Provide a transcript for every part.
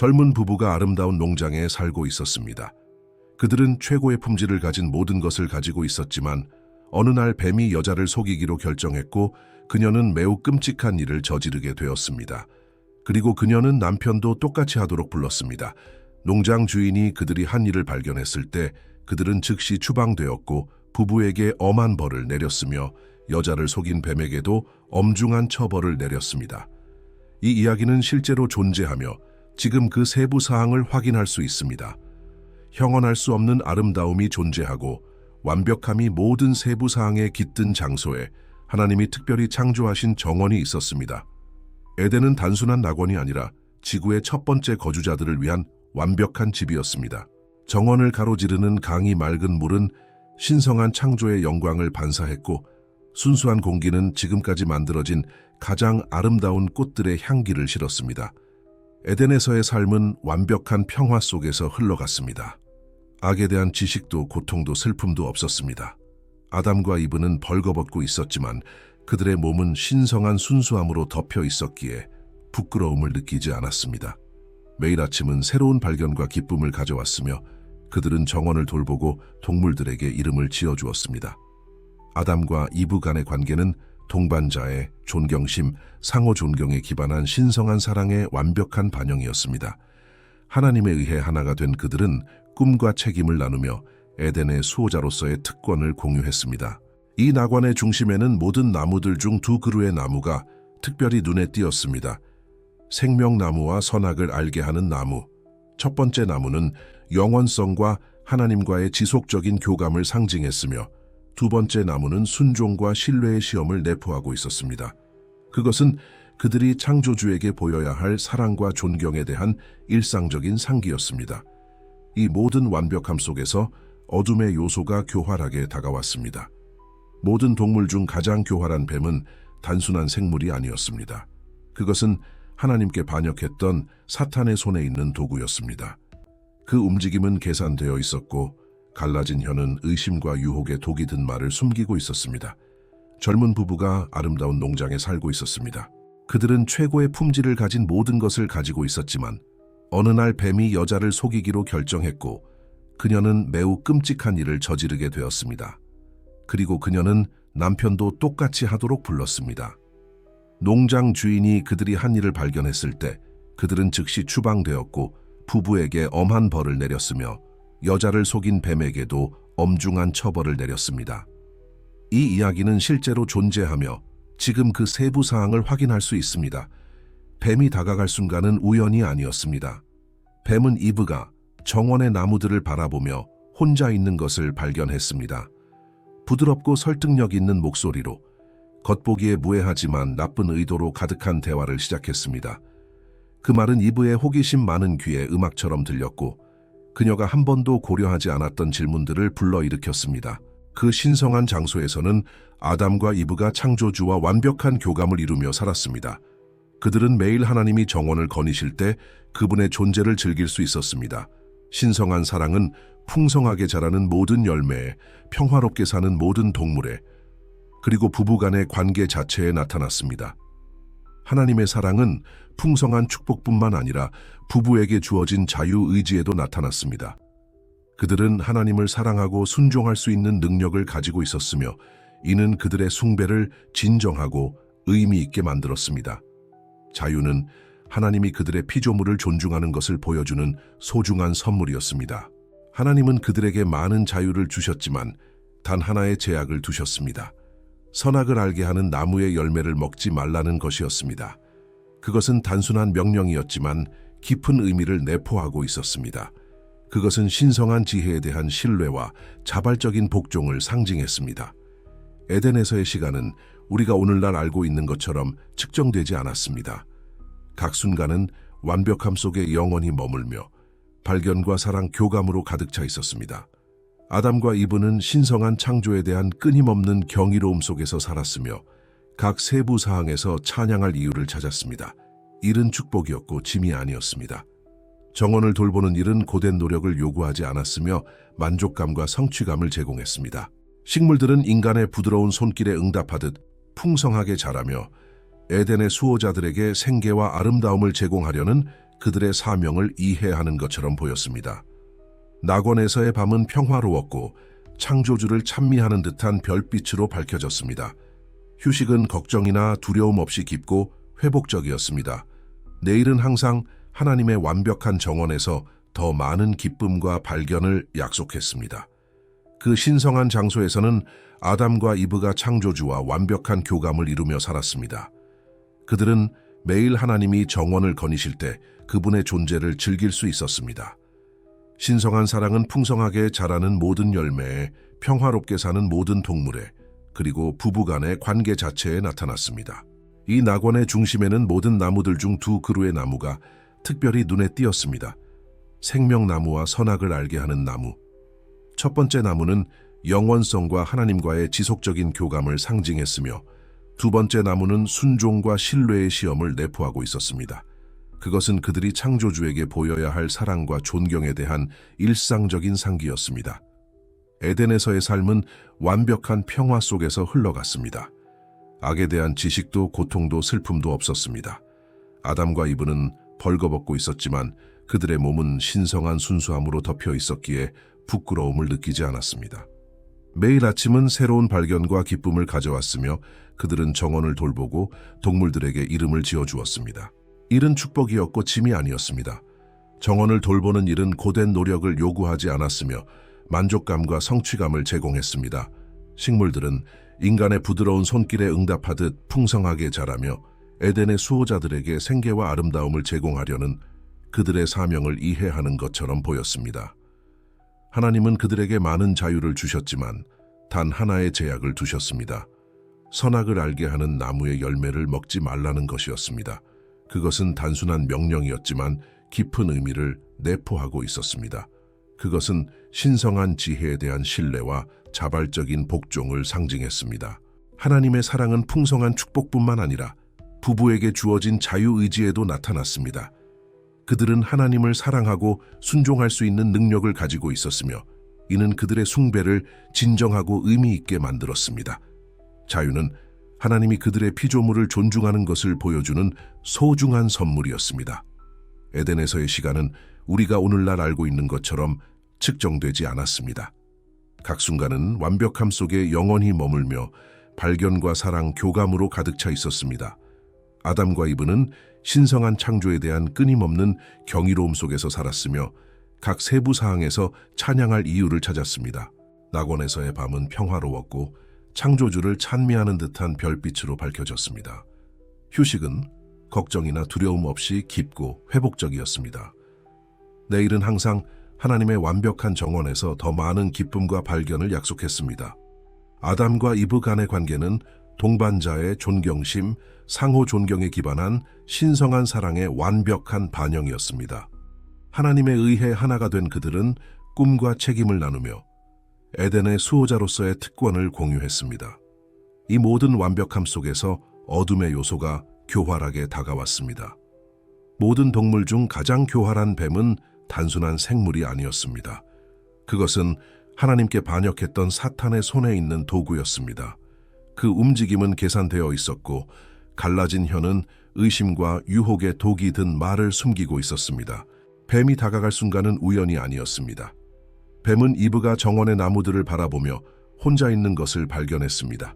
젊은 부부가 아름다운 농장에 살고 있었습니다. 그들은 최고의 품질을 가진 모든 것을 가지고 있었지만 어느 날 뱀이 여자를 속이기로 결정했고 그녀는 매우 끔찍한 일을 저지르게 되었습니다. 그리고 그녀는 남편도 똑같이 하도록 불렀습니다. 농장 주인이 그들이 한 일을 발견했을 때 그들은 즉시 추방되었고 부부에게 엄한 벌을 내렸으며 여자를 속인 뱀에게도 엄중한 처벌을 내렸습니다. 이 이야기는 실제로 존재하며 지금 그 세부 사항을 확인할 수 있습니다. 형언할 수 없는 아름다움이 존재하고 완벽함이 모든 세부 사항에 깃든 장소에 하나님이 특별히 창조하신 정원이 있었습니다. 에덴은 단순한 낙원이 아니라 지구의 첫 번째 거주자들을 위한 완벽한 집이었습니다. 정원을 가로지르는 강이 맑은 물은 신성한 창조의 영광을 반사했고 순수한 공기는 지금까지 만들어진 가장 아름다운 꽃들의 향기를 실었습니다. 에덴에서의 삶은 완벽한 평화 속에서 흘러갔습니다. 악에 대한 지식도 고통도 슬픔도 없었습니다. 아담과 이브는 벌거벗고 있었지만 그들의 몸은 신성한 순수함으로 덮여 있었기에 부끄러움을 느끼지 않았습니다. 매일 아침은 새로운 발견과 기쁨을 가져왔으며 그들은 정원을 돌보고 동물들에게 이름을 지어주었습니다. 아담과 이브 간의 관계는 동반자의 존경심, 상호 존경에 기반한 신성한 사랑의 완벽한 반영이었습니다. 하나님에 의해 하나가 된 그들은 꿈과 책임을 나누며 에덴의 수호자로서의 특권을 공유했습니다. 이 낙원의 중심에는 모든 나무들 중 두 그루의 나무가 특별히 눈에 띄었습니다. 생명나무와 선악을 알게 하는 나무. 첫 번째 나무는 영원성과 하나님과의 지속적인 교감을 상징했으며 두 번째 나무는 순종과 신뢰의 시험을 내포하고 있었습니다. 그것은 그들이 창조주에게 보여야 할 사랑과 존경에 대한 일상적인 상기였습니다. 이 모든 완벽함 속에서 어둠의 요소가 교활하게 다가왔습니다. 모든 동물 중 가장 교활한 뱀은 단순한 생물이 아니었습니다. 그것은 하나님께 반역했던 사탄의 손에 있는 도구였습니다. 그 움직임은 계산되어 있었고 갈라진 혀는 의심과 유혹의 독이 든 말을 숨기고 있었습니다. 젊은 부부가 아름다운 농장에 살고 있었습니다. 그들은 최고의 품질을 가진 모든 것을 가지고 있었지만 어느 날 뱀이 여자를 속이기로 결정했고 그녀는 매우 끔찍한 일을 저지르게 되었습니다. 그리고 그녀는 남편도 똑같이 하도록 불렀습니다. 농장 주인이 그들이 한 일을 발견했을 때 그들은 즉시 추방되었고 부부에게 엄한 벌을 내렸으며 여자를 속인 뱀에게도 엄중한 처벌을 내렸습니다. 이 이야기는 실제로 존재하며 지금 그 세부 사항을 확인할 수 있습니다. 뱀이 다가갈 순간은 우연이 아니었습니다. 뱀은 이브가 정원의 나무들을 바라보며 혼자 있는 것을 발견했습니다. 부드럽고 설득력 있는 목소리로 겉보기에 무해하지만 나쁜 의도로 가득한 대화를 시작했습니다. 그 말은 이브의 호기심 많은 귀에 음악처럼 들렸고 그녀가 한 번도 고려하지 않았던 질문들을 불러일으켰습니다. 그 신성한 장소에서는 아담과 이브가 창조주와 완벽한 교감을 이루며 살았습니다. 그들은 매일 하나님이 정원을 거니실 때 그분의 존재를 즐길 수 있었습니다. 신성한 사랑은 풍성하게 자라는 모든 열매에, 평화롭게 사는 모든 동물에, 그리고 부부간의 관계 자체에 나타났습니다. 하나님의 사랑은 풍성한 축복뿐만 아니라 부부에게 주어진 자유의지에도 나타났습니다. 그들은 하나님을 사랑하고 순종할 수 있는 능력을 가지고 있었으며 이는 그들의 숭배를 진정하고 의미 있게 만들었습니다. 자유는 하나님이 그들의 피조물을 존중하는 것을 보여주는 소중한 선물이었습니다. 하나님은 그들에게 많은 자유를 주셨지만 단 하나의 제약을 두셨습니다. 선악을 알게 하는 나무의 열매를 먹지 말라는 것이었습니다. 그것은 단순한 명령이었지만 깊은 의미를 내포하고 있었습니다. 그것은 신성한 지혜에 대한 신뢰와 자발적인 복종을 상징했습니다. 에덴에서의 시간은 우리가 오늘날 알고 있는 것처럼 측정되지 않았습니다. 각 순간은 완벽함 속에 영원히 머물며 발견과 사랑, 교감으로 가득 차 있었습니다. 아담과 이브는 신성한 창조에 대한 끊임없는 경이로움 속에서 살았으며 각 세부 사항에서 찬양할 이유를 찾았습니다. 일은 축복이었고 짐이 아니었습니다. 정원을 돌보는 일은 고된 노력을 요구하지 않았으며 만족감과 성취감을 제공했습니다. 식물들은 인간의 부드러운 손길에 응답하듯 풍성하게 자라며 에덴의 수호자들에게 생계와 아름다움을 제공하려는 그들의 사명을 이해하는 것처럼 보였습니다. 낙원에서의 밤은 평화로웠고 창조주를 찬미하는 듯한 별빛으로 밝혀졌습니다. 휴식은 걱정이나 두려움 없이 깊고 회복적이었습니다. 내일은 항상 하나님의 완벽한 정원에서 더 많은 기쁨과 발견을 약속했습니다. 그 신성한 장소에서는 아담과 이브가 창조주와 완벽한 교감을 이루며 살았습니다. 그들은 매일 하나님이 정원을 거니실 때 그분의 존재를 즐길 수 있었습니다. 신성한 사랑은 풍성하게 자라는 모든 열매에, 평화롭게 사는 모든 동물에, 그리고 부부간의 관계 자체에 나타났습니다. 이 낙원의 중심에는 모든 나무들 중 두 그루의 나무가 특별히 눈에 띄었습니다. 생명나무와 선악을 알게 하는 나무. 첫 번째 나무는 영원성과 하나님과의 지속적인 교감을 상징했으며, 두 번째 나무는 순종과 신뢰의 시험을 내포하고 있었습니다. 그것은 그들이 창조주에게 보여야 할 사랑과 존경에 대한 일상적인 상기였습니다. 에덴에서의 삶은 완벽한 평화 속에서 흘러갔습니다. 악에 대한 지식도 고통도 슬픔도 없었습니다. 아담과 이브는 벌거벗고 있었지만 그들의 몸은 신성한 순수함으로 덮여 있었기에 부끄러움을 느끼지 않았습니다. 매일 아침은 새로운 발견과 기쁨을 가져왔으며 그들은 정원을 돌보고 동물들에게 이름을 지어주었습니다. 일은 축복이었고 짐이 아니었습니다. 정원을 돌보는 일은 고된 노력을 요구하지 않았으며 만족감과 성취감을 제공했습니다. 식물들은 인간의 부드러운 손길에 응답하듯 풍성하게 자라며 에덴의 수호자들에게 생계와 아름다움을 제공하려는 그들의 사명을 이해하는 것처럼 보였습니다. 하나님은 그들에게 많은 자유를 주셨지만 단 하나의 제약을 두셨습니다. 선악을 알게 하는 나무의 열매를 먹지 말라는 것이었습니다. 그것은 단순한 명령이었지만 깊은 의미를 내포하고 있었습니다. 그것은 신성한 지혜에 대한 신뢰와 자발적인 복종을 상징했습니다. 하나님의 사랑은 풍성한 축복뿐만 아니라 부부에게 주어진 자유의지에도 나타났습니다. 그들은 하나님을 사랑하고 순종할 수 있는 능력을 가지고 있었으며 이는 그들의 숭배를 진정하고 의미 있게 만들었습니다. 자유는 하나님이 그들의 피조물을 존중하는 것을 보여주는 소중한 선물이었습니다. 에덴에서의 시간은 우리가 오늘날 알고 있는 것처럼 측정되지 않았습니다. 각 순간은 완벽함 속에 영원히 머물며 발견과 사랑, 교감으로 가득 차 있었습니다. 아담과 이브는 신성한 창조에 대한 끊임없는 경이로움 속에서 살았으며 각 세부 사항에서 찬양할 이유를 찾았습니다. 낙원에서의 밤은 평화로웠고 창조주를 찬미하는 듯한 별빛으로 밝혀졌습니다. 휴식은 걱정이나 두려움 없이 깊고 회복적이었습니다. 내일은 항상 하나님의 완벽한 정원에서 더 많은 기쁨과 발견을 약속했습니다. 아담과 이브 간의 관계는 동반자의 존경심, 상호 존경에 기반한 신성한 사랑의 완벽한 반영이었습니다. 하나님에 의해 하나가 된 그들은 꿈과 책임을 나누며 에덴의 수호자로서의 특권을 공유했습니다. 이 모든 완벽함 속에서 어둠의 요소가 교활하게 다가왔습니다. 모든 동물 중 가장 교활한 뱀은 단순한 생물이 아니었습니다. 그것은 하나님께 반역했던 사탄의 손에 있는 도구였습니다. 그 움직임은 계산되어 있었고 갈라진 혀는 의심과 유혹의 독이 든 말을 숨기고 있었습니다. 뱀이 다가갈 순간은 우연이 아니었습니다. 뱀은 이브가 정원의 나무들을 바라보며 혼자 있는 것을 발견했습니다.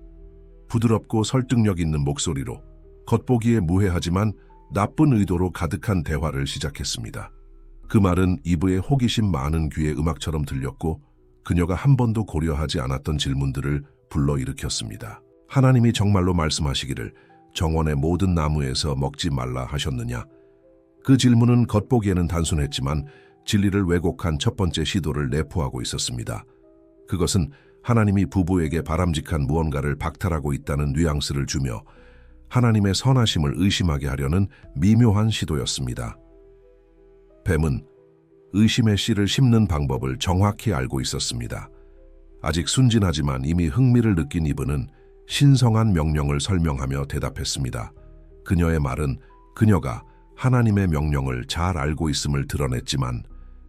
부드럽고 설득력 있는 목소리로 겉보기에 무해하지만 나쁜 의도로 가득한 대화를 시작했습니다. 그 말은 이브의 호기심 많은 귀에 음악처럼 들렸고 그녀가 한 번도 고려하지 않았던 질문들을 불러일으켰습니다. 하나님이 정말로 말씀하시기를 정원의 모든 나무에서 먹지 말라 하셨느냐? 그 질문은 겉보기에는 단순했지만 진리를 왜곡한 첫 번째 시도를 내포하고 있었습니다. 그것은 하나님이 부부에게 바람직한 무언가를 박탈하고 있다는 뉘앙스를 주며 하나님의 선하심을 의심하게 하려는 미묘한 시도였습니다. 뱀은 의심의 씨를 심는 방법을 정확히 알고 있었습니다. 아직 순진하지만 이미 흥미를 느낀 이브는 신성한 명령을 설명하며 대답했습니다. 그녀의 말은 그녀가 하나님의 명령을 잘 알고 있음을 드러냈지만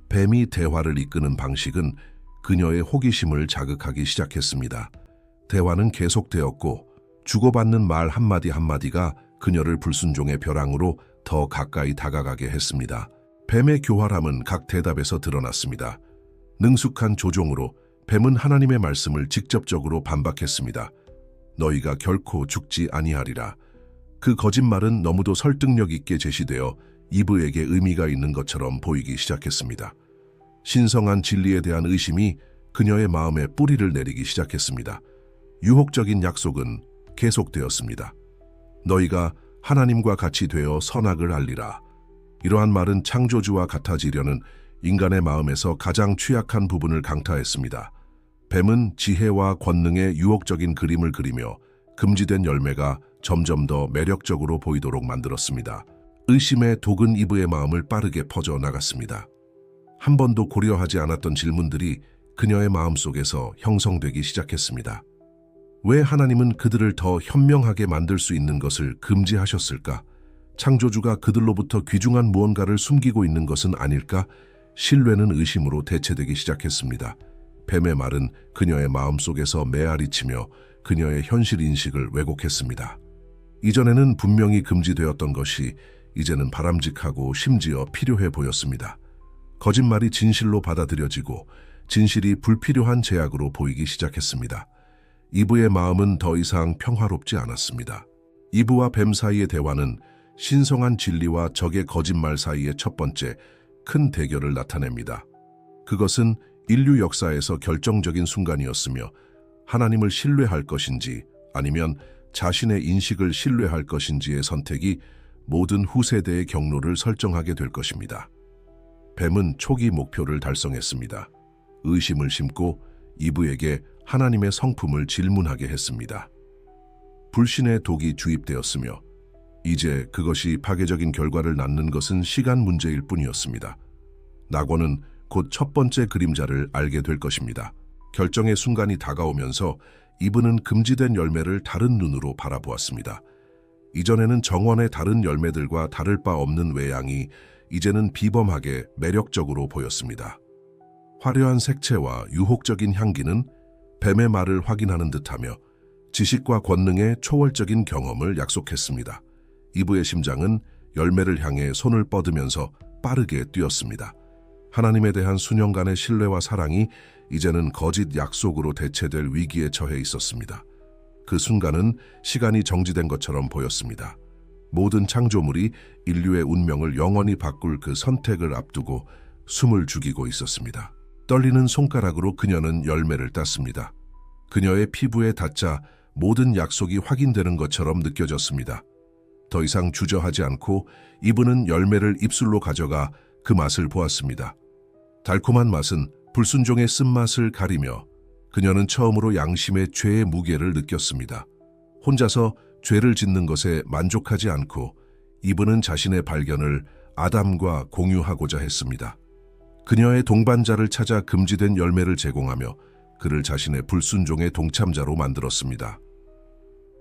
뱀이 대화를 이끄는 방식은 그녀의 호기심을 자극하기 시작했습니다. 대화는 계속되었고 주고받는 말 한마디 한마디가 그녀를 불순종의 벼랑으로 더 가까이 다가가게 했습니다. 뱀의 교활함은 각 대답에서 드러났습니다. 능숙한 조종으로 뱀은 하나님의 말씀을 직접적으로 반박했습니다. 너희가 결코 죽지 아니하리라. 그 거짓말은 너무도 설득력 있게 제시되어 이브에게 의미가 있는 것처럼 보이기 시작했습니다. 신성한 진리에 대한 의심이 그녀의 마음에 뿌리를 내리기 시작했습니다. 유혹적인 약속은 계속되었습니다. 너희가 하나님과 같이 되어 선악을 알리라. 이러한 말은 창조주와 같아지려는 인간의 마음에서 가장 취약한 부분을 강타했습니다. 뱀은 지혜와 권능의 유혹적인 그림을 그리며 금지된 열매가 점점 더 매력적으로 보이도록 만들었습니다. 의심의 독은 이브의 마음을 빠르게 퍼져나갔습니다. 한 번도 고려하지 않았던 질문들이 그녀의 마음속에서 형성되기 시작했습니다. 왜 하나님은 그들을 더 현명하게 만들 수 있는 것을 금지하셨을까? 창조주가 그들로부터 귀중한 무언가를 숨기고 있는 것은 아닐까? 신뢰는 의심으로 대체되기 시작했습니다. 뱀의 말은 그녀의 마음속에서 메아리치며 그녀의 현실 인식을 왜곡했습니다. 이전에는 분명히 금지되었던 것이 이제는 바람직하고 심지어 필요해 보였습니다. 거짓말이 진실로 받아들여지고 진실이 불필요한 제약으로 보이기 시작했습니다. 이브의 마음은 더 이상 평화롭지 않았습니다. 이브와 뱀 사이의 대화는 신성한 진리와 적의 거짓말 사이의 첫 번째 큰 대결을 나타냅니다. 그것은 인류 역사에서 결정적인 순간이었으며 하나님을 신뢰할 것인지 아니면 자신의 인식을 신뢰할 것인지의 선택이 모든 후세대의 경로를 설정하게 될 것입니다. 뱀은 초기 목표를 달성했습니다. 의심을 심고 이브에게 하나님의 성품을 질문하게 했습니다. 불신의 독이 주입되었으며 이제 그것이 파괴적인 결과를 낳는 것은 시간 문제일 뿐이었습니다. 낙원은 곧 첫 번째 그림자를 알게 될 것입니다. 결정의 순간이 다가오면서 이브는 금지된 열매를 다른 눈으로 바라보았습니다. 이전에는 정원의 다른 열매들과 다를 바 없는 외양이 이제는 비범하게 매력적으로 보였습니다. 화려한 색채와 유혹적인 향기는 뱀의 말을 확인하는 듯하며 지식과 권능의 초월적인 경험을 약속했습니다. 이브의 심장은 열매를 향해 손을 뻗으면서 빠르게 뛰었습니다. 하나님에 대한 수년간의 신뢰와 사랑이 이제는 거짓 약속으로 대체될 위기에 처해 있었습니다. 그 순간은 시간이 정지된 것처럼 보였습니다. 모든 창조물이 인류의 운명을 영원히 바꿀 그 선택을 앞두고 숨을 죽이고 있었습니다. 떨리는 손가락으로 그녀는 열매를 땄습니다. 그녀의 피부에 닿자 모든 약속이 확인되는 것처럼 느껴졌습니다. 더 이상 주저하지 않고 이브는 열매를 입술로 가져가 그 맛을 보았습니다. 달콤한 맛은 불순종의 쓴맛을 가리며 그녀는 처음으로 양심의 죄의 무게를 느꼈습니다. 혼자서 죄를 짓는 것에 만족하지 않고 이브는 자신의 발견을 아담과 공유하고자 했습니다. 그녀의 동반자를 찾아 금지된 열매를 제공하며 그를 자신의 불순종의 동참자로 만들었습니다.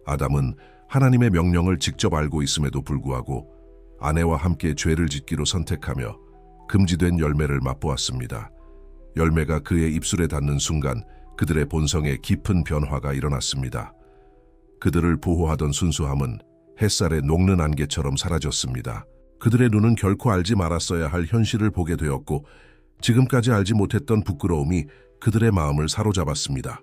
아담은 하나님의 명령을 직접 알고 있음에도 불구하고 아내와 함께 죄를 짓기로 선택하며 금지된 열매를 맛보았습니다. 열매가 그의 입술에 닿는 순간 그들의 본성에 깊은 변화가 일어났습니다. 그들을 보호하던 순수함은 햇살에 녹는 안개처럼 사라졌습니다. 그들의 눈은 결코 알지 말았어야 할 현실을 보게 되었고 지금까지 알지 못했던 부끄러움이 그들의 마음을 사로잡았습니다.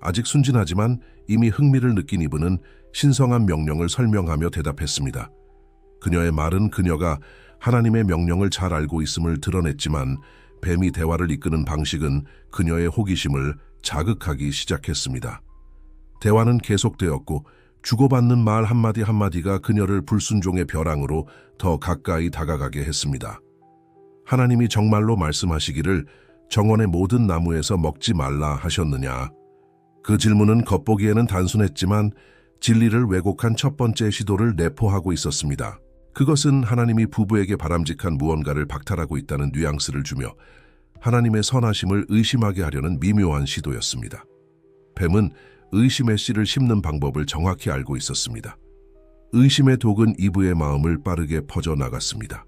아직 순진하지만 이미 흥미를 느낀 이브는 신성한 명령을 설명하며 대답했습니다. 그녀의 말은 그녀가 하나님의 명령을 잘 알고 있음을 드러냈지만 뱀이 대화를 이끄는 방식은 그녀의 호기심을 자극하기 시작했습니다. 대화는 계속되었고 주고받는 말 한마디 한마디가 그녀를 불순종의 벼랑으로 더 가까이 다가가게 했습니다. 하나님이 정말로 말씀하시기를 정원의 모든 나무에서 먹지 말라 하셨느냐? 그 질문은 겉보기에는 단순했지만 진리를 왜곡한 첫 번째 시도를 내포하고 있었습니다. 그것은 하나님이 부부에게 바람직한 무언가를 박탈하고 있다는 뉘앙스를 주며 하나님의 선하심을 의심하게 하려는 미묘한 시도였습니다. 뱀은 의심의 씨를 심는 방법을 정확히 알고 있었습니다. 의심의 독은 이브의 마음을 빠르게 퍼져나갔습니다.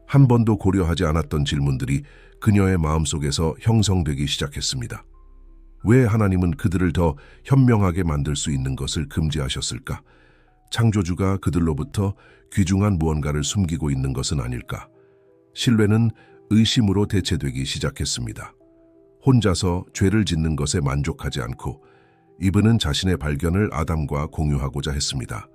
한 번도 고려하지 않았던 질문들이 그녀의 마음속에서 형성되기 시작했습니다. 왜 하나님은 그들을 더 현명하게 만들 수 있는 것을 금지하셨을까? 창조주가 그들로부터 귀중한 무언가를 숨기고 있는 것은 아닐까. 신뢰는 의심으로 대체되기 시작했습니다. 혼자서 죄를 짓는 것에 만족하지 않고 이브는 자신의 발견을 아담과 공유하고자 했습니다.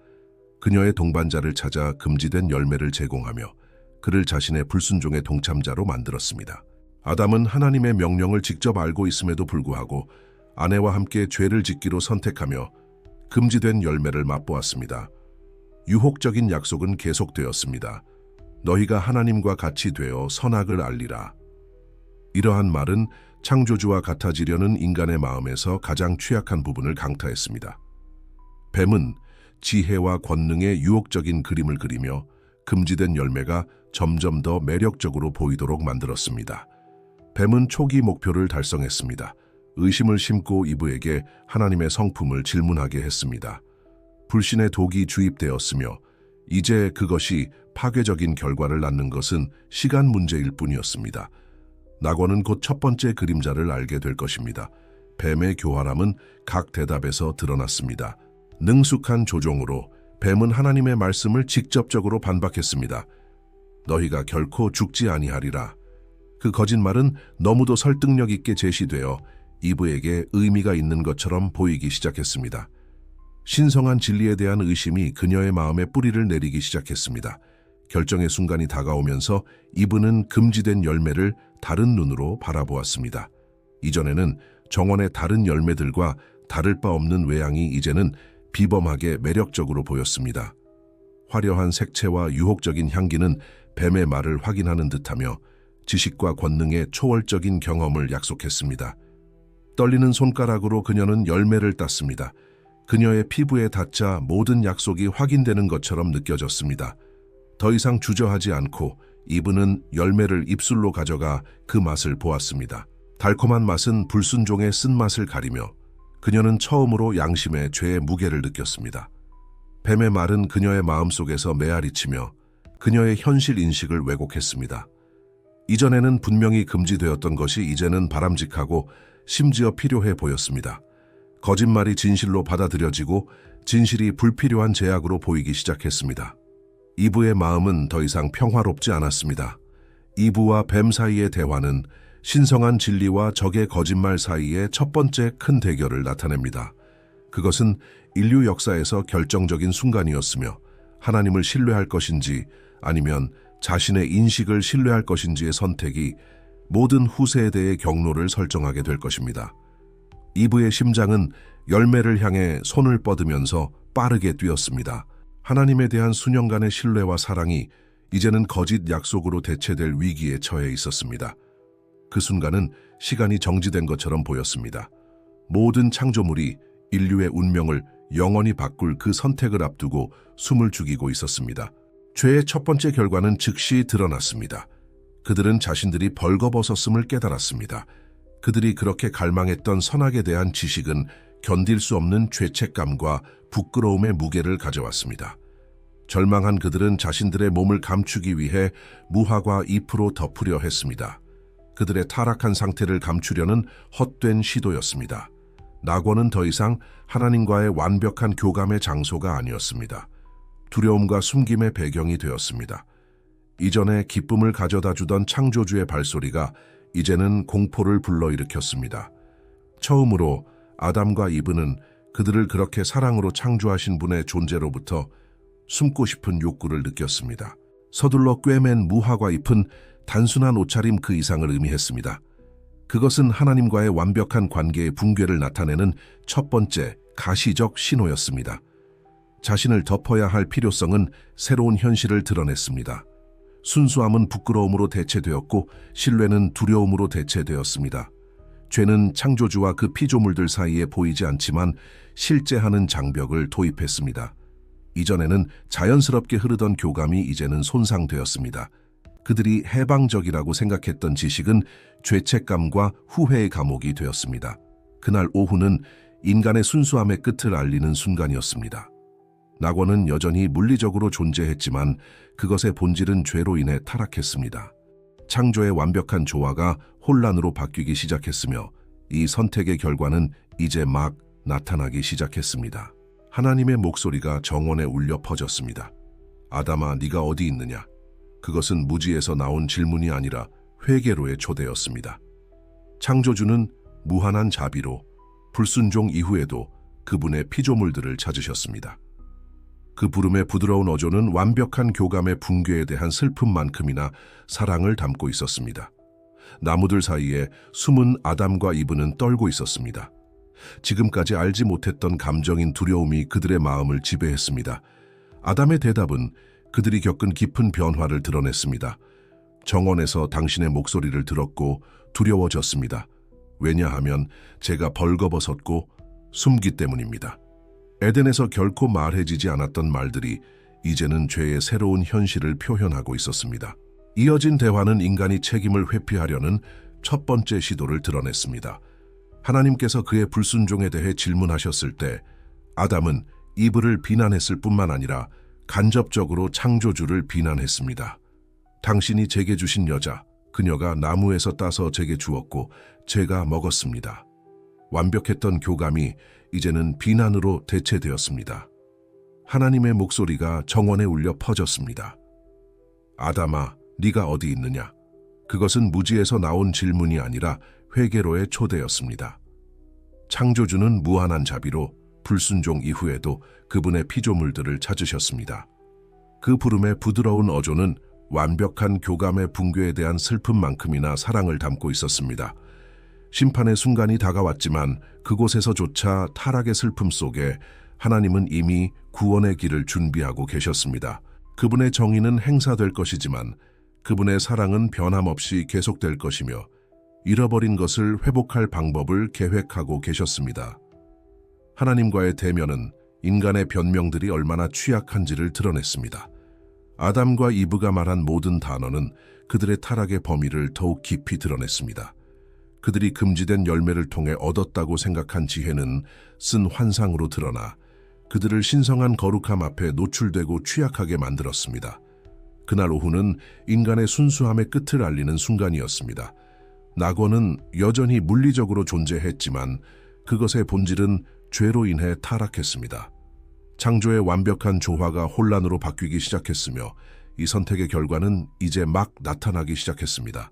그녀의 동반자를 찾아 금지된 열매를 제공하며 그를 자신의 불순종의 동참자로 만들었습니다. 아담은 하나님의 명령을 직접 알고 있음에도 불구하고 아내와 함께 죄를 짓기로 선택하며 금지된 열매를 맛보았습니다. 유혹적인 약속은 계속되었습니다. 너희가 하나님과 같이 되어 선악을 알리라. 이러한 말은 창조주와 같아지려는 인간의 마음에서 가장 취약한 부분을 강타했습니다. 뱀은 지혜와 권능의 유혹적인 그림을 그리며 금지된 열매가 점점 더 매력적으로 보이도록 만들었습니다. 뱀은 초기 목표를 달성했습니다. 의심을 심고 이브에게 하나님의 성품을 질문하게 했습니다. 불신의 독이 주입되었으며 이제 그것이 파괴적인 결과를 낳는 것은 시간 문제일 뿐이었습니다. 낙원은 곧 첫 번째 그림자를 알게 될 것입니다. 뱀의 교활함은 각 대답에서 드러났습니다. 능숙한 조종으로 뱀은 하나님의 말씀을 직접적으로 반박했습니다. 너희가 결코 죽지 아니하리라. 그 거짓말은 너무도 설득력 있게 제시되어 이브에게 의미가 있는 것처럼 보이기 시작했습니다. 신성한 진리에 대한 의심이 그녀의 마음에 뿌리를 내리기 시작했습니다. 결정의 순간이 다가오면서 이브는 금지된 열매를 다른 눈으로 바라보았습니다. 이전에는 정원의 다른 열매들과 다를 바 없는 외양이 이제는 비범하게 매력적으로 보였습니다. 화려한 색채와 유혹적인 향기는 뱀의 말을 확인하는 듯하며 지식과 권능의 초월적인 경험을 약속했습니다. 떨리는 손가락으로 그녀는 열매를 땄습니다. 그녀의 피부에 닿자 모든 약속이 확인되는 것처럼 느껴졌습니다. 더 이상 주저하지 않고 이브는 열매를 입술로 가져가 그 맛을 보았습니다. 달콤한 맛은 불순종의 쓴맛을 가리며 그녀는 처음으로 양심의 죄의 무게를 느꼈습니다. 뱀의 말은 그녀의 마음속에서 메아리치며 그녀의 현실 인식을 왜곡했습니다. 이전에는 분명히 금지되었던 것이 이제는 바람직하고 심지어 필요해 보였습니다. 거짓말이 진실로 받아들여지고 진실이 불필요한 제약으로 보이기 시작했습니다. 이브의 마음은 더 이상 평화롭지 않았습니다. 이브와 뱀 사이의 대화는 신성한 진리와 적의 거짓말 사이의 첫 번째 큰 대결을 나타냅니다. 그것은 인류 역사에서 결정적인 순간이었으며 하나님을 신뢰할 것인지 아니면 자신의 인식을 신뢰할 것인지의 선택이 모든 후세대의 경로를 설정하게 될 것입니다. 이브의 심장은 열매를 향해 손을 뻗으면서 빠르게 뛰었습니다. 하나님에 대한 수년간의 신뢰와 사랑이 이제는 거짓 약속으로 대체될 위기에 처해 있었습니다. 그 순간은 시간이 정지된 것처럼 보였습니다. 모든 창조물이 인류의 운명을 영원히 바꿀 그 선택을 앞두고 숨을 죽이고 있었습니다. 죄의 첫 번째 결과는 즉시 드러났습니다. 그들은 자신들이 벌거벗었음을 깨달았습니다. 그들이 그렇게 갈망했던 선악에 대한 지식은 견딜 수 없는 죄책감과 부끄러움의 무게를 가져왔습니다. 절망한 그들은 자신들의 몸을 감추기 위해 무화과 잎으로 덮으려 했습니다. 그들의 타락한 상태를 감추려는 헛된 시도였습니다. 낙원은 더 이상 하나님과의 완벽한 교감의 장소가 아니었습니다. 두려움과 숨김의 배경이 되었습니다. 이전에 기쁨을 가져다 주던 창조주의 발소리가 이제는 공포를 불러일으켰습니다. 처음으로 아담과 이브는 그들을 그렇게 사랑으로 창조하신 분의 존재로부터 숨고 싶은 욕구를 느꼈습니다. 서둘러 꿰맨 무화과 잎은 단순한 옷차림 그 이상을 의미했습니다. 그것은 하나님과의 완벽한 관계의 붕괴를 나타내는 첫 번째 가시적 신호였습니다. 자신을 덮어야 할 필요성은 새로운 현실을 드러냈습니다. 순수함은 부끄러움으로 대체되었고 신뢰는 두려움으로 대체되었습니다. 죄는 창조주와 그 피조물들 사이에 보이지 않지만 실제하는 장벽을 도입했습니다. 이전에는 자연스럽게 흐르던 교감이 이제는 손상되었습니다. 그들이 해방적이라고 생각했던 지식은 죄책감과 후회의 감옥이 되었습니다. 그날 오후는 인간의 순수함의 끝을 알리는 순간이었습니다. 낙원은 여전히 물리적으로 존재했지만 그것의 본질은 죄로 인해 타락했습니다. 창조의 완벽한 조화가 혼란으로 바뀌기 시작했으며 이 선택의 결과는 이제 막 나타나기 시작했습니다. 하나님의 목소리가 정원에 울려 퍼졌습니다. 아담아, 네가 어디 있느냐? 그것은 무지에서 나온 질문이 아니라 회개로의 초대였습니다. 창조주는 무한한 자비로 불순종 이후에도 그분의 피조물들을 찾으셨습니다. 그 부름의 부드러운 어조는 완벽한 교감의 붕괴에 대한 슬픔만큼이나 사랑을 담고 있었습니다. 나무들 사이에 숨은 아담과 이브는 떨고 있었습니다. 지금까지 알지 못했던 감정인 두려움이 그들의 마음을 지배했습니다. 아담의 대답은 그들이 겪은 깊은 변화를 드러냈습니다. 정원에서 당신의 목소리를 들었고 두려워졌습니다. 왜냐하면 제가 벌거벗었고 숨기 때문입니다. 에덴에서 결코 말해지지 않았던 말들이 이제는 죄의 새로운 현실을 표현하고 있었습니다. 이어진 대화는 인간이 책임을 회피하려는 첫 번째 시도를 드러냈습니다. 하나님께서 그의 불순종에 대해 질문하셨을 때 아담은 이브를 비난했을 뿐만 아니라 간접적으로 창조주를 비난했습니다. 당신이 제게 주신 여자, 그녀가 나무에서 따서 제게 주었고 제가 먹었습니다. 완벽했던 교감이 이제는 비난으로 대체되었습니다. 하나님의 목소리가 정원에 울려 퍼졌습니다. 아담아, 네가 어디 있느냐? 그것은 무지에서 나온 질문이 아니라 회개로의 초대였습니다. 창조주는 무한한 자비로 불순종 이후에도 그분의 피조물들을 찾으셨습니다. 그 부름의 부드러운 어조는 완벽한 교감의 붕괴에 대한 슬픔만큼이나 사랑을 담고 있었습니다. 심판의 순간이 다가왔지만 그곳에서조차 타락의 슬픔 속에 하나님은 이미 구원의 길을 준비하고 계셨습니다. 그분의 정의는 행사될 것이지만 그분의 사랑은 변함없이 계속될 것이며 잃어버린 것을 회복할 방법을 계획하고 계셨습니다. 하나님과의 대면은 인간의 변명들이 얼마나 취약한지를 드러냈습니다. 아담과 이브가 말한 모든 단어는 그들의 타락의 범위를 더욱 깊이 드러냈습니다. 그들이 금지된 열매를 통해 얻었다고 생각한 지혜는 쓴 환상으로 드러나 그들을 신성한 거룩함 앞에 노출되고 취약하게 만들었습니다. 그날 오후는 인간의 순수함의 끝을 알리는 순간이었습니다. 낙원은 여전히 물리적으로 존재했지만 그것의 본질은 죄로 인해 타락했습니다. 창조의 완벽한 조화가 혼란으로 바뀌기 시작했으며 이 선택의 결과는 이제 막 나타나기 시작했습니다.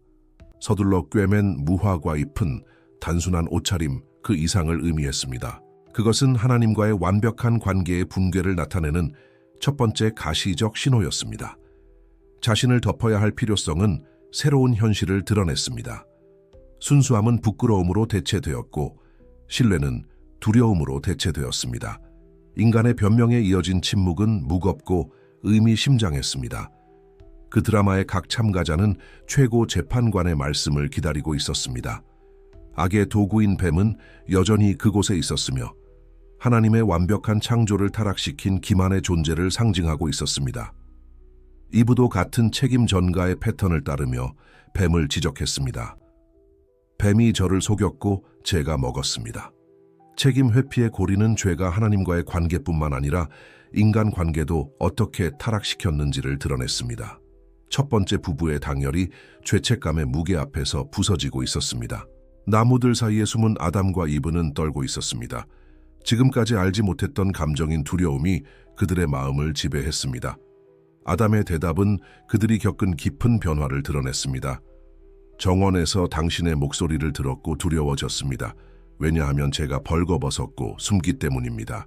서둘러 꿰맨 무화과 잎은 단순한 옷차림 그 이상을 의미했습니다. 그것은 하나님과의 완벽한 관계의 붕괴를 나타내는 첫 번째 가시적 신호였습니다. 자신을 덮어야 할 필요성은 새로운 현실을 드러냈습니다. 순수함은 부끄러움으로 대체되었고 신뢰는 두려움으로 대체되었습니다. 인간의 변명에 이어진 침묵은 무겁고 의미심장했습니다. 그 드라마의 각 참가자는 최고 재판관의 말씀을 기다리고 있었습니다. 악의 도구인 뱀은 여전히 그곳에 있었으며 하나님의 완벽한 창조를 타락시킨 기만의 존재를 상징하고 있었습니다. 이브도 같은 책임 전가의 패턴을 따르며 뱀을 지적했습니다. 뱀이 저를 속였고 제가 먹었습니다. 책임 회피의 고리는 죄가 하나님과의 관계뿐만 아니라 인간 관계도 어떻게 타락시켰는지를 드러냈습니다. 첫 번째 부부의 당열이 죄책감의 무게 앞에서 부서지고 있었습니다. 나무들 사이에 숨은 아담과 이브는 떨고 있었습니다. 지금까지 알지 못했던 감정인 두려움이 그들의 마음을 지배했습니다. 아담의 대답은 그들이 겪은 깊은 변화를 드러냈습니다. 정원에서 당신의 목소리를 들었고 두려워졌습니다. 왜냐하면 제가 벌거벗었고 숨기 때문입니다.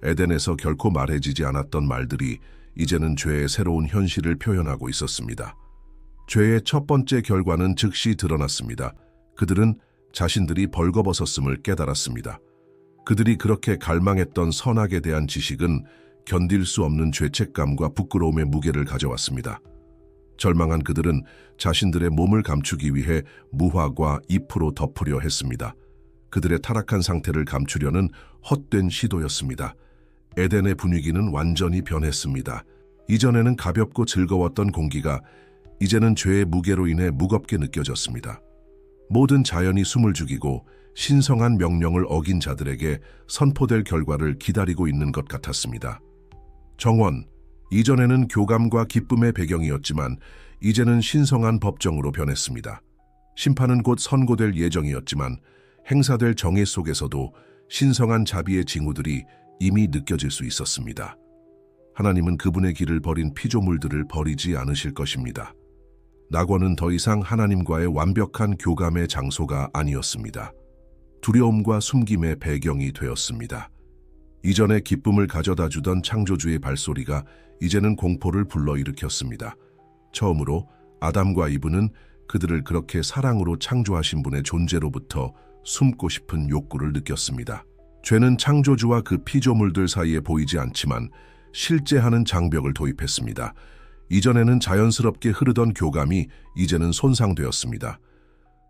에덴에서 결코 말해지지 않았던 말들이 이제는 죄의 새로운 현실을 표현하고 있었습니다. 죄의 첫 번째 결과는 즉시 드러났습니다. 그들은 자신들이 벌거벗었음을 깨달았습니다. 그들이 그렇게 갈망했던 선악에 대한 지식은 견딜 수 없는 죄책감과 부끄러움의 무게를 가져왔습니다. 절망한 그들은 자신들의 몸을 감추기 위해 무화과 잎으로 덮으려 했습니다. 그들의 타락한 상태를 감추려는 헛된 시도였습니다. 에덴의 분위기는 완전히 변했습니다. 이전에는 가볍고 즐거웠던 공기가 이제는 죄의 무게로 인해 무겁게 느껴졌습니다. 모든 자연이 숨을 죽이고 신성한 명령을 어긴 자들에게 선포될 결과를 기다리고 있는 것 같았습니다. 정원, 이전에는 교감과 기쁨의 배경이었지만 이제는 신성한 법정으로 변했습니다. 심판은 곧 선고될 예정이었지만 행사될 정의 속에서도 신성한 자비의 징후들이 이미 느껴질 수 있었습니다. 하나님은 그분의 길을 버린 피조물들을 버리지 않으실 것입니다. 낙원은 더 이상 하나님과의 완벽한 교감의 장소가 아니었습니다. 두려움과 숨김의 배경이 되었습니다. 이전에 기쁨을 가져다 주던 창조주의 발소리가 이제는 공포를 불러일으켰습니다. 처음으로 아담과 이브는 그들을 그렇게 사랑으로 창조하신 분의 존재로부터 숨고 싶은 욕구를 느꼈습니다. 죄는 창조주와 그 피조물들 사이에 보이지 않지만 실제하는 장벽을 도입했습니다. 이전에는 자연스럽게 흐르던 교감이 이제는 손상되었습니다.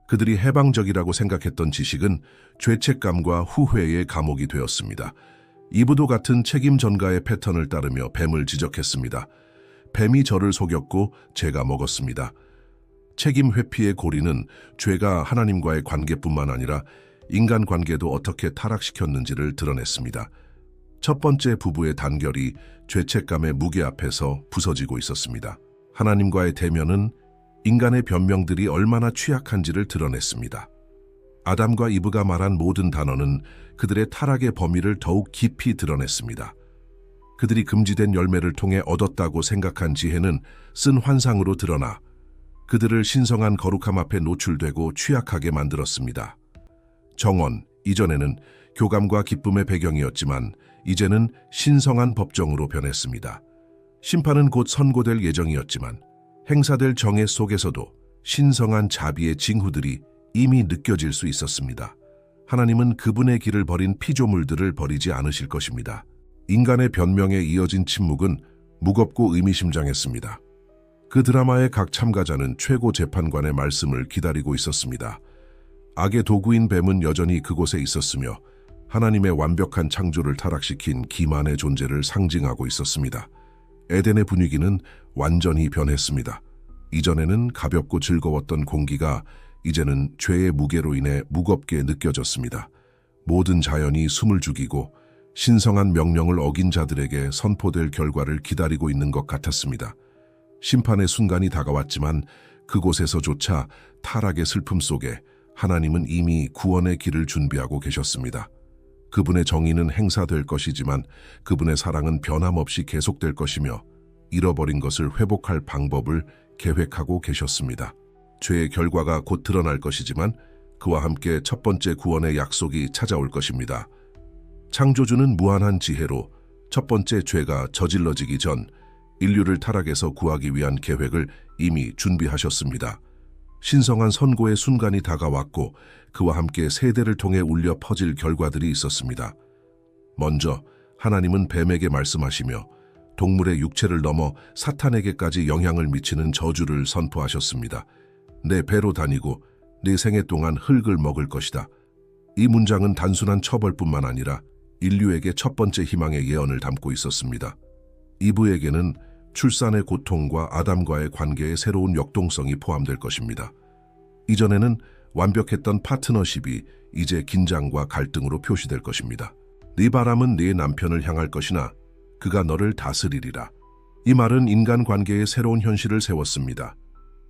그들이 해방적이라고 생각했던 지식은 죄책감과 후회의 감옥이 되었습니다. 이브도 같은 책임 전가의 패턴을 따르며 뱀을 지적했습니다. 뱀이 저를 속였고 제가 먹었습니다. 책임 회피의 고리는 죄가 하나님과의 관계뿐만 아니라 인간관계도 어떻게 타락시켰는지를 드러냈습니다. 첫 번째 부부의 단결이 죄책감의 무게 앞에서 부서지고 있었습니다. 하나님과의 대면은 인간의 변명들이 얼마나 취약한지를 드러냈습니다. 아담과 이브가 말한 모든 단어는 그들의 타락의 범위를 더욱 깊이 드러냈습니다. 그들이 금지된 열매를 통해 얻었다고 생각한 지혜는 쓴 환상으로 드러나 그들을 신성한 거룩함 앞에 노출되고 취약하게 만들었습니다. 정언, 이전에는 교감과 기쁨의 배경이었지만 이제는 신성한 법정으로 변했습니다. 심판은 곧 선고될 예정이었지만 행사될 정의 속에서도 신성한 자비의 징후들이 이미 느껴질 수 있었습니다. 하나님은 그분의 길을 버린 피조물들을 버리지 않으실 것입니다. 인간의 변명에 이어진 침묵은 무겁고 의미심장했습니다. 그 드라마의 각 참가자는 최고 재판관의 말씀을 기다리고 있었습니다. 악의 도구인 뱀은 여전히 그곳에 있었으며 하나님의 완벽한 창조를 타락시킨 기만의 존재를 상징하고 있었습니다. 에덴의 분위기는 완전히 변했습니다. 이전에는 가볍고 즐거웠던 공기가 이제는 죄의 무게로 인해 무겁게 느껴졌습니다. 모든 자연이 숨을 죽이고 신성한 명령을 어긴 자들에게 선포될 결과를 기다리고 있는 것 같았습니다. 심판의 순간이 다가왔지만 그곳에서조차 타락의 슬픔 속에 하나님은 이미 구원의 길을 준비하고 계셨습니다. 그분의 정의는 행사될 것이지만 그분의 사랑은 변함없이 계속될 것이며 잃어버린 것을 회복할 방법을 계획하고 계셨습니다. 죄의 결과가 곧 드러날 것이지만 그와 함께 첫 번째 구원의 약속이 찾아올 것입니다. 창조주는 무한한 지혜로 첫 번째 죄가 저질러지기 전 인류를 타락에서 구하기 위한 계획을 이미 준비하셨습니다. 신성한 선고의 순간이 다가왔고 그와 함께 세대를 통해 울려 퍼질 결과들이 있었습니다. 먼저 하나님은 뱀에게 말씀하시며 동물의 육체를 넘어 사탄에게까지 영향을 미치는 저주를 선포하셨습니다. 내 배로 다니고 네 생애 동안 흙을 먹을 것이다. 이 문장은 단순한 처벌뿐만 아니라 인류에게 첫 번째 희망의 예언을 담고 있었습니다. 이브에게는 출산의 고통과 아담과의 관계의 새로운 역동성이 포함될 것입니다. 이전에는 완벽했던 파트너십이 이제 긴장과 갈등으로 표시될 것입니다. 네 바람은 네 남편을 향할 것이나 그가 너를 다스리리라. 이 말은 인간관계의 새로운 현실을 세웠습니다.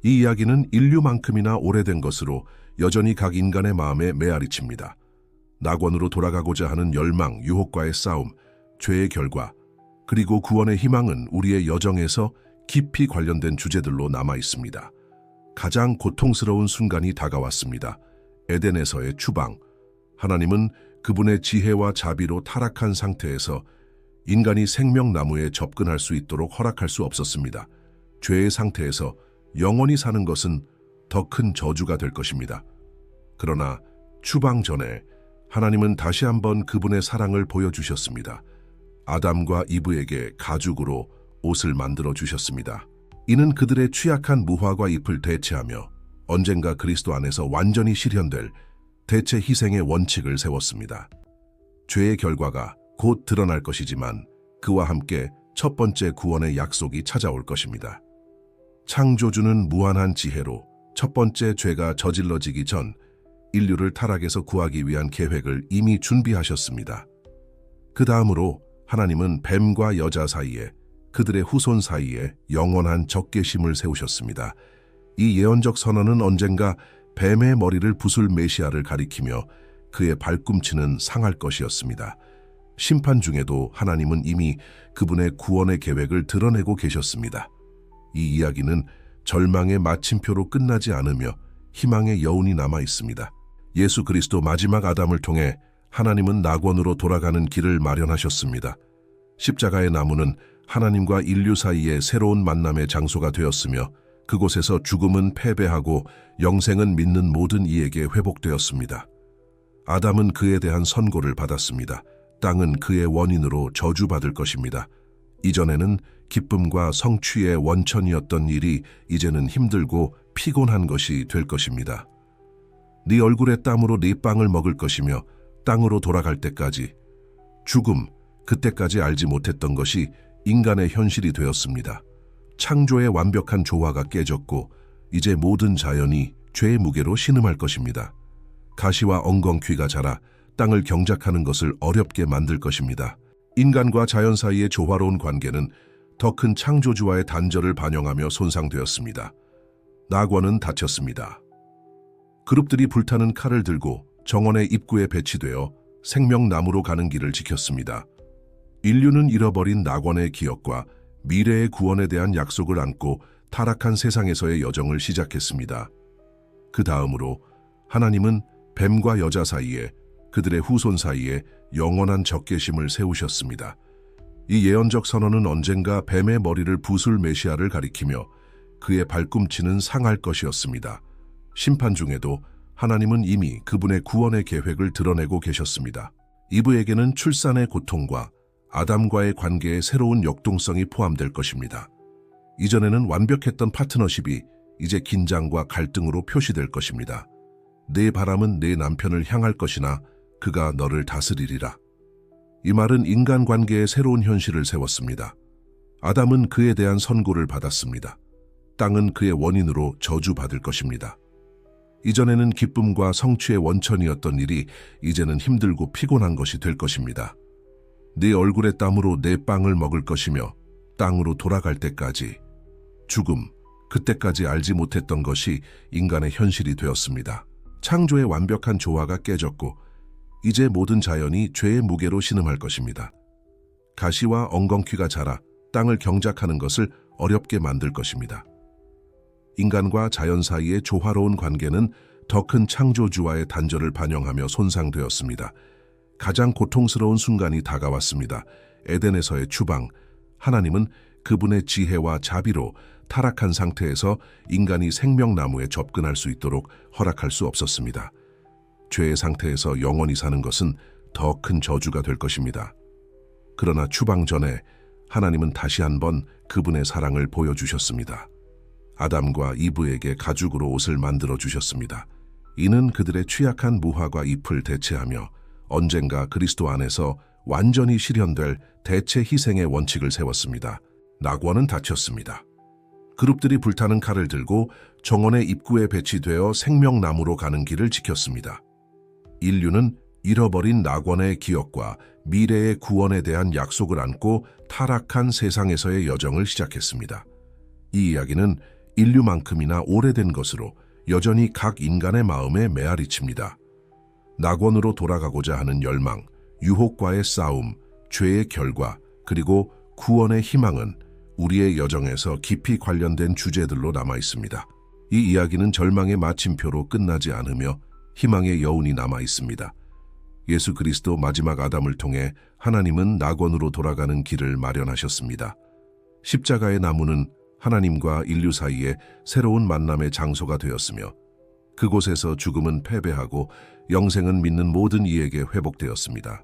이 이야기는 인류만큼이나 오래된 것으로 여전히 각 인간의 마음에 메아리칩니다. 낙원으로 돌아가고자 하는 열망, 유혹과의 싸움, 죄의 결과, 그리고 구원의 희망은 우리의 여정에서 깊이 관련된 주제들로 남아 있습니다. 가장 고통스러운 순간이 다가왔습니다. 에덴에서의 추방. 하나님은 그분의 지혜와 자비로 타락한 상태에서 인간이 생명나무에 접근할 수 있도록 허락할 수 없었습니다. 죄의 상태에서 영원히 사는 것은 더 큰 저주가 될 것입니다. 그러나 추방 전에 하나님은 다시 한번 그분의 사랑을 보여주셨습니다. 아담과 이브에게 가죽으로 옷을 만들어 주셨습니다. 이는 그들의 취약한 무화과 잎을 대체하며 언젠가 그리스도 안에서 완전히 실현될 대체 희생의 원칙을 세웠습니다. 죄의 결과가 곧 드러날 것이지만 그와 함께 첫 번째 구원의 약속이 찾아올 것입니다. 창조주는 무한한 지혜로 첫 번째 죄가 저질러지기 전 인류를 타락에서 구하기 위한 계획을 이미 준비하셨습니다. 그 다음으로 하나님은 뱀과 여자 사이에, 그들의 후손 사이에 영원한 적개심을 세우셨습니다. 이 예언적 선언은 언젠가 뱀의 머리를 부술 메시아를 가리키며 그의 발꿈치는 상할 것이었습니다. 심판 중에도 하나님은 이미 그분의 구원의 계획을 드러내고 계셨습니다. 이 이야기는 절망의 마침표로 끝나지 않으며 희망의 여운이 남아 있습니다. 예수 그리스도 마지막 아담을 통해 하나님은 낙원으로 돌아가는 길을 마련하셨습니다. 십자가의 나무는 하나님과 인류 사이의 새로운 만남의 장소가 되었으며 그곳에서 죽음은 패배하고 영생은 믿는 모든 이에게 회복되었습니다. 아담은 그에 대한 선고를 받았습니다. 땅은 그의 원인으로 저주받을 것입니다. 이전에는 기쁨과 성취의 원천이었던 일이 이제는 힘들고 피곤한 것이 될 것입니다. 네 얼굴의 땀으로 네 빵을 먹을 것이며 땅으로 돌아갈 때까지 죽음, 그때까지 알지 못했던 것이 인간의 현실이 되었습니다. 창조의 완벽한 조화가 깨졌고 이제 모든 자연이 죄의 무게로 신음할 것입니다. 가시와 엉겅퀴가 자라 땅을 경작하는 것을 어렵게 만들 것입니다. 인간과 자연 사이의 조화로운 관계는 더 큰 창조주와의 단절을 반영하며 손상되었습니다. 낙원은 닫혔습니다. 그룹들이 불타는 칼을 들고 정원의 입구에 배치되어 생명나무로 가는 길을 지켰습니다. 인류는 잃어버린 낙원의 기억과 미래의 구원에 대한 약속을 안고 타락한 세상에서의 여정을 시작했습니다. 그 다음으로 하나님은 뱀과 여자 사이에, 그들의 후손 사이에 영원한 적개심을 세우셨습니다. 이 예언적 선언은 언젠가 뱀의 머리를 부술 메시아를 가리키며 그의 발꿈치는 상할 것이었습니다. 심판 중에도 하나님은 이미 그분의 구원의 계획을 드러내고 계셨습니다. 이브에게는 출산의 고통과 아담과의 관계의 새로운 역동성이 포함될 것입니다. 이전에는 완벽했던 파트너십이 이제 긴장과 갈등으로 표시될 것입니다. 내 바람은 내 남편을 향할 것이나 그가 너를 다스리리라. 이 말은 인간관계의 새로운 현실을 세웠습니다. 아담은 그에 대한 선고를 받았습니다. 땅은 그의 원인으로 저주받을 것입니다. 이전에는 기쁨과 성취의 원천이었던 일이 이제는 힘들고 피곤한 것이 될 것입니다. 네 얼굴의 땀으로 내 빵을 먹을 것이며 땅으로 돌아갈 때까지 죽음, 그때까지 알지 못했던 것이 인간의 현실이 되었습니다. 창조의 완벽한 조화가 깨졌고 이제 모든 자연이 죄의 무게로 신음할 것입니다. 가시와 엉겅퀴가 자라 땅을 경작하는 것을 어렵게 만들 것입니다. 인간과 자연 사이의 조화로운 관계는 더 큰 창조주와의 단절을 반영하며 손상되었습니다. 가장 고통스러운 순간이 다가왔습니다. 에덴에서의 추방, 하나님은 그분의 지혜와 자비로 타락한 상태에서 인간이 생명나무에 접근할 수 있도록 허락할 수 없었습니다. 죄의 상태에서 영원히 사는 것은 더 큰 저주가 될 것입니다. 그러나 추방 전에 하나님은 다시 한번 그분의 사랑을 보여주셨습니다. 아담과 이브에게 가죽으로 옷을 만들어 주셨습니다. 이는 그들의 취약한 무화과 잎을 대체하며 언젠가 그리스도 안에서 완전히 실현될 대체 희생의 원칙을 세웠습니다. 낙원은 닫혔습니다. 그룹들이 불타는 칼을 들고 정원의 입구에 배치되어 생명나무로 가는 길을 지켰습니다. 인류는 잃어버린 낙원의 기억과 미래의 구원에 대한 약속을 안고 타락한 세상에서의 여정을 시작했습니다. 이 이야기는 인류만큼이나 오래된 것으로 여전히 각 인간의 마음에 메아리칩니다. 낙원으로 돌아가고자 하는 열망, 유혹과의 싸움, 죄의 결과, 그리고 구원의 희망은 우리의 여정에서 깊이 관련된 주제들로 남아 있습니다. 이 이야기는 절망의 마침표로 끝나지 않으며 희망의 여운이 남아 있습니다. 예수 그리스도 마지막 아담을 통해 하나님은 낙원으로 돌아가는 길을 마련하셨습니다. 십자가의 나무는 하나님과 인류 사이에 새로운 만남의 장소가 되었으며 그곳에서 죽음은 패배하고 영생은 믿는 모든 이에게 회복되었습니다.